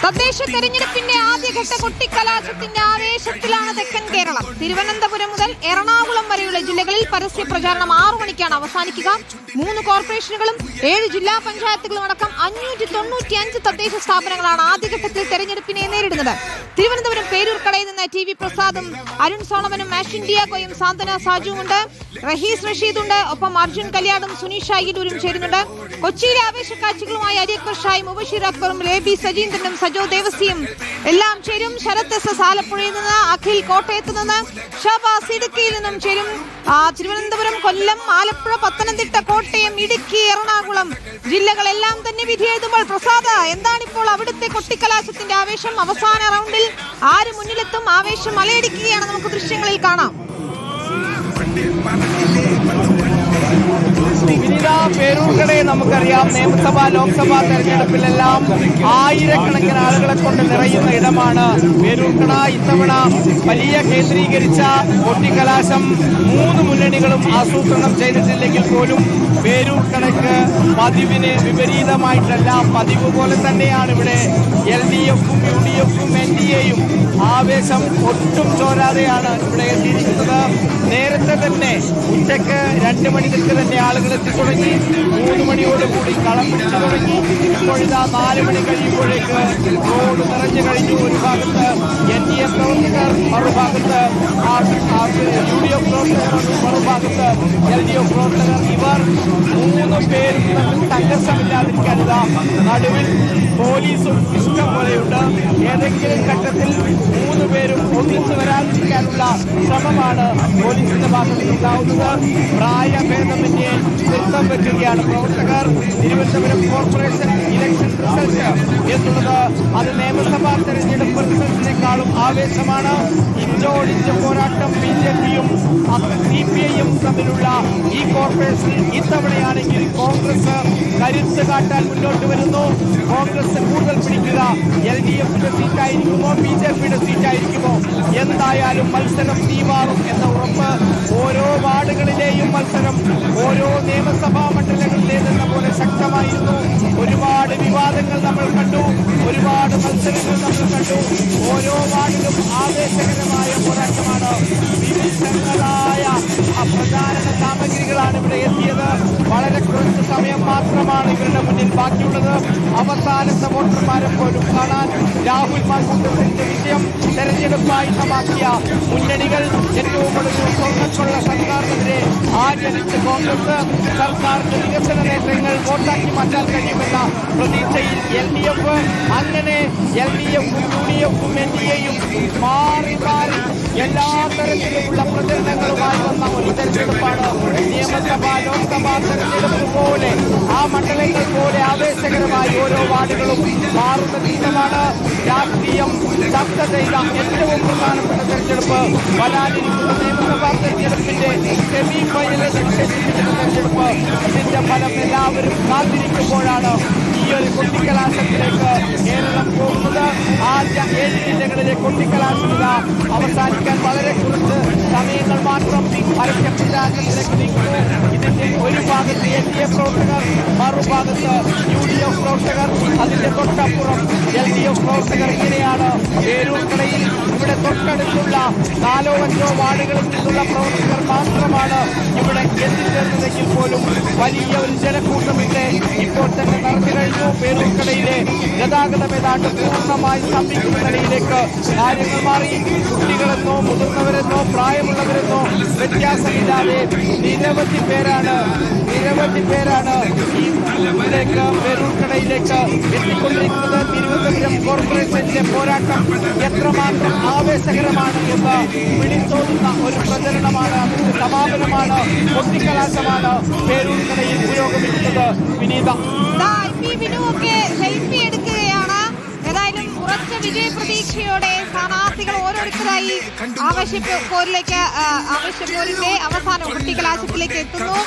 തദ്ദേശ തെരഞ്ഞെടുപ്പിന്റെ ആദ്യഘട്ട കൊട്ടിക്കലാശത്തിന്റെ ആവേശത്തിലാണ് തെക്കൻ കേരളം. തിരുവനന്തപുരം മുതൽ എറണാകുളം വരെയുള്ള ജില്ലകളിൽ പരസ്യ പ്രചാരണം 6 മണിക്കാണ് അവസാനിക്കുക. 3 കോർപ്പറേഷനുകളും 7 ജില്ലാ പഞ്ചായത്തുകളും അടക്കം 595 തദ്ദേശ സ്ഥാപനങ്ങളാണ് ആദ്യഘട്ടത്തിൽ തെരഞ്ഞെടുപ്പിനെ നേരിടുന്നത്. തിരുവനന്തപുരം പേരൂർക്കടയിൽ നിന്ന് TV പ്രസാദും അരുൺ സോളമനും മാഷ് ഡിയാഗോയും സാന്ത്വന സാജുവും ഉണ്ട്. റഹീസ് റഷീദുണ്ട്. ഒപ്പം അർജുൻ കല്യാടും സുനീഷ അയ്യലൂരും ചേരുന്നുണ്ട്. കൊച്ചിയിലെ ആവേശക്കാഴ്ചകളുമായി അരിയക്ബർ ഷായും മുബഷീർ അക്ബറും രേബി സജീന്ദ്രനും സജോ ദേവസിയും എല്ലാം ചേരും. ശരത് എസ് ആലപ്പുഴയിൽ നിന്ന്, അഖിൽ കോട്ടയത്ത് നിന്ന്, ഷാബാസ് ഇടുക്കിയിൽ നിന്നും ചേരും. തിരുവനന്തപുരം, കൊല്ലം, ആലപ്പുഴ, പത്തനംതിട്ട, കോട്ടയം, ഇടുക്കി, എറണാകുളം ജില്ലകളെല്ലാം തന്നെ വിധിയെഴുതുമ്പോൾ പ്രസാദ്, എന്താണിപ്പോൾ അവിടുത്തെ കൊട്ടിക്കലാശത്തിന്റെ ആവേശം? അവസാന റൗണ്ടിൽ ആര് മുന്നിലെത്തും? ആവേശം മലയടിക്കുകയാണ്, നമുക്ക് ദൃശ്യങ്ങളിൽ കാണാം. പേരൂർക്കടയെ നമുക്കറിയാം, നിയമസഭാ ലോക്സഭാ തെരഞ്ഞെടുപ്പിലെല്ലാം ആയിരക്കണക്കിന് ആളുകളെ കൊണ്ട് നിറയുന്ന ഇടമാണ് പേരൂർക്കട. ഇത്തവണ വലിയ കേന്ദ്രീകരിച്ച കൊട്ടിക്കലാശം 3 മുന്നണികളും ആസൂത്രണം ചെയ്തിട്ടില്ലെങ്കിൽ പോലും പേരൂർക്കടയ്ക്ക് പതിവിന് വിപരീതമായിട്ടല്ല, പതിവ് പോലെ തന്നെയാണ് ഇവിടെ LDFും UDFും NDAയും ആവേശം ഒട്ടും ചോരാതെയാണ് ഇവിടെ എത്തിയിരിക്കുന്നത്. നേരത്തെ തന്നെ ഉച്ചയ്ക്ക് 2 മണിക്ക് തന്നെ ആളുകൾ എത്തി തുടങ്ങി. 3 മണിയോടുകൂടി കളം പിടിച്ചു തുടങ്ങി. ഇപ്പോഴിതാ 4 മണി കഴിയുമ്പോഴേക്ക് റോഡ് നിറഞ്ഞു കഴിഞ്ഞു. ഒരു ഭാഗത്ത് NDA പ്രവർത്തകർ, മറുഭാഗത്ത് UDF പ്രവർത്തകർ, മറുഭാഗത്ത് LDF പ്രവർത്തകർ. ഇവർ 3 പേരും സംഘർഷമില്ലാതിരിക്കാൻ ഇതാ നടുവിൽ പോലീസും ഇഷ്ടം പോലെയുണ്ട്. ഏതെങ്കിലും ഘട്ടത്തിൽ 3 പേരും ഒന്നിച്ചു വരാതിരിക്കാനുള്ള ശ്രമമാണ് പോലീസിന്റെ ഭാഗത്ത് ഉണ്ടാവുന്നത്. പ്രായഭേദമന്യേ നൃത്തം വെക്കുകയാണ് പ്രവർത്തകർ. തിരുവനന്തപുരം കോർപ്പറേഷൻ ഇലക്ഷൻ റിസൾട്ട് എന്നുള്ളത് അത് നിയമസഭാ തെരഞ്ഞെടുപ്പ് റിസൾട്ടിനേക്കാളും ആവേശമാണ്. ഇഞ്ചോടിഞ്ച് പോരാട്ടം BJPയും CPIയും തമ്മിലുള്ള ഈ കോർപ്പറേഷനിൽ ഇത്തവണയാണെങ്കിൽ കോൺഗ്രസ് കരുത്ത് കാട്ടാൻ മുന്നോട്ട് വരുന്നു. കോൺഗ്രസ് കൂടുതൽ പിടിക്കുക LDFിന്റെ സീറ്റായിരിക്കുമോ BJPയുടെ സീറ്റായിരിക്കുമോ? എന്തായാലും മത്സരം തീമാറും എന്ന ഉറപ്പ്. ഓരോ വാർഡുകളിലെയും മത്സരം ഓരോ നിയമസഭാ മണ്ഡലങ്ങളിലേതെന്ന പോലെ ശക്തമായിരുന്നു. ഒരുപാട് വിവാദങ്ങൾ നമ്മൾ കണ്ടു, ഒരുപാട് മത്സരങ്ങൾ നമ്മൾ കണ്ടു. ഓരോ വാർഡിലും ആവേശകരമായ പോരാട്ടമാണ്. വിവിധങ്ങളായ പ്രചാരണ സാമഗ്രികളാണ് ഇവിടെ എത്തിയത്. വളരെ കുറച്ച് സമയം മാത്രമാണ് ഇവരുടെ മുന്നിൽ ബാക്കിയുള്ളത്. അവസാനത്തെ വോട്ടർമാരെ പോലും കാണാൻ രാഹുൽ മാങ്കൂട്ടത്തിന്റെ വിജയം തെരഞ്ഞെടുപ്പായി സമാക്കിയ മുന്നണികൾ ഏറ്റവും ഒടുവിൽ സ്വർണ്ണക്കൊള്ള സർക്കാരിനെതിരെ ആചരിച്ച് കോൺഗ്രസ് സർക്കാരിന്റെ വികസന നേട്ടങ്ങൾ വോട്ടാക്കി മാറ്റാൻ കഴിയുമെന്ന പ്രതീക്ഷയിൽ LDF. അങ്ങനെ LDFും UDFും NDAയും മാറി മാറി എല്ലാ തരത്തിലുമുള്ള പ്രചരണങ്ങളുമായി വന്ന ഒരു തെരഞ്ഞെടുപ്പാണ്. നിയമസഭാ ലോക്സഭാ തെരഞ്ഞെടുപ്പ് പോലെ ആ മണ്ഡലങ്ങൾ പോലെ ആവേശകരമായി ഓരോ വാർഡുകളും മാറുന്ന തീരമാണ്. രാഷ്ട്രീയം ചർച്ച ചെയ്ത ഏറ്റവും പ്രധാനപ്പെട്ട തെരഞ്ഞെടുപ്പ് വരാനിരിക്കുന്ന നിയമസഭാ തെരഞ്ഞെടുപ്പിന്റെ സെമി ഫൈനലിൽ തെരഞ്ഞെടുപ്പ്. ഇതിന്റെ ഫലം എല്ലാവരും കാത്തിരിക്കുമ്പോഴാണ് ഈ ഒരു കൊട്ടിക്കലാശത്തിലേക്ക് കേരളം പോകുന്നത്. ആദ്യ 7 ജില്ലകളിലെ കൊട്ടിക്കലാശിക അവസാനിക്കാൻ വളരെ കുറച്ച് സമയങ്ങൾ മാത്രം പരസ്യ പ്രചാരണത്തിലേക്ക് നീക്കുന്നു. ഇതിന്റെ ഒരു ഭാഗത്ത് NDA പ്രവർത്തകർ, മറുഭാഗത്ത് UDF പ്രവർത്തകർ, അതിന്റെ തൊട്ടപ്പുറം LDF പ്രവർത്തകർ. ഇങ്ങനെയാണ് പേരൂർക്കടയിൽ ഇവിടെ തൊട്ടടുത്തുള്ള 4 or 5 വാർഡുകളിൽ നിന്നുള്ള പ്രവർത്തകർ മാത്രമാണ് ഇവിടെ എത്തിച്ചേർന്നതെങ്കിൽ പോലും വലിയ ഒരു ജനക്കൂട്ടമിട്ട് ഇപ്പോൾ തന്നെ നടന്നു കഴിഞ്ഞു. പേരൂർക്കടയിലെ ഗതാഗതം ഏതാണ്ട് പൂർണ്ണമായി സ്തംഭിക്കുന്ന നിലയിലേക്ക് കാര്യങ്ങൾ മാറി. കുട്ടികളെന്നോ മുതിർന്നവരെന്നോ പ്രായമുള്ളവരെന്നോ വ്യത്യാസമില്ലാതെ നിരവധി പേരാണ് ഈ പേരൂർക്കടയിലേക്ക് എത്തിക്കൊണ്ടിരിക്കുന്നത്. തിരുവനന്തപുരം കോർപ്പറേഷന്റെ പോരാട്ടം എത്രമാത്രം ആവേശകരമാണ് എന്ന് വിളിച്ചോതുന്ന ഒരു പ്രചരണമാണ്, അതിന്റെ സമാപനമാണ്, കൊട്ടിക്കലാശമാണ് പേരൂർക്കടയിൽ പുരോഗമിക്കുന്നത്. വിനീത സെൽഫി എടുക്കുകയാണ്. ഏതായാലും ഉറച്ച വിജയപ്രതീക്ഷയോടെ സ്ഥാനാർത്ഥികൾ ഓരോരുത്തരായി ആവേശപ്പോരിന്റെ അവസാനം കൊട്ടിക്കലാശത്തിലേക്ക് എത്തുന്നു.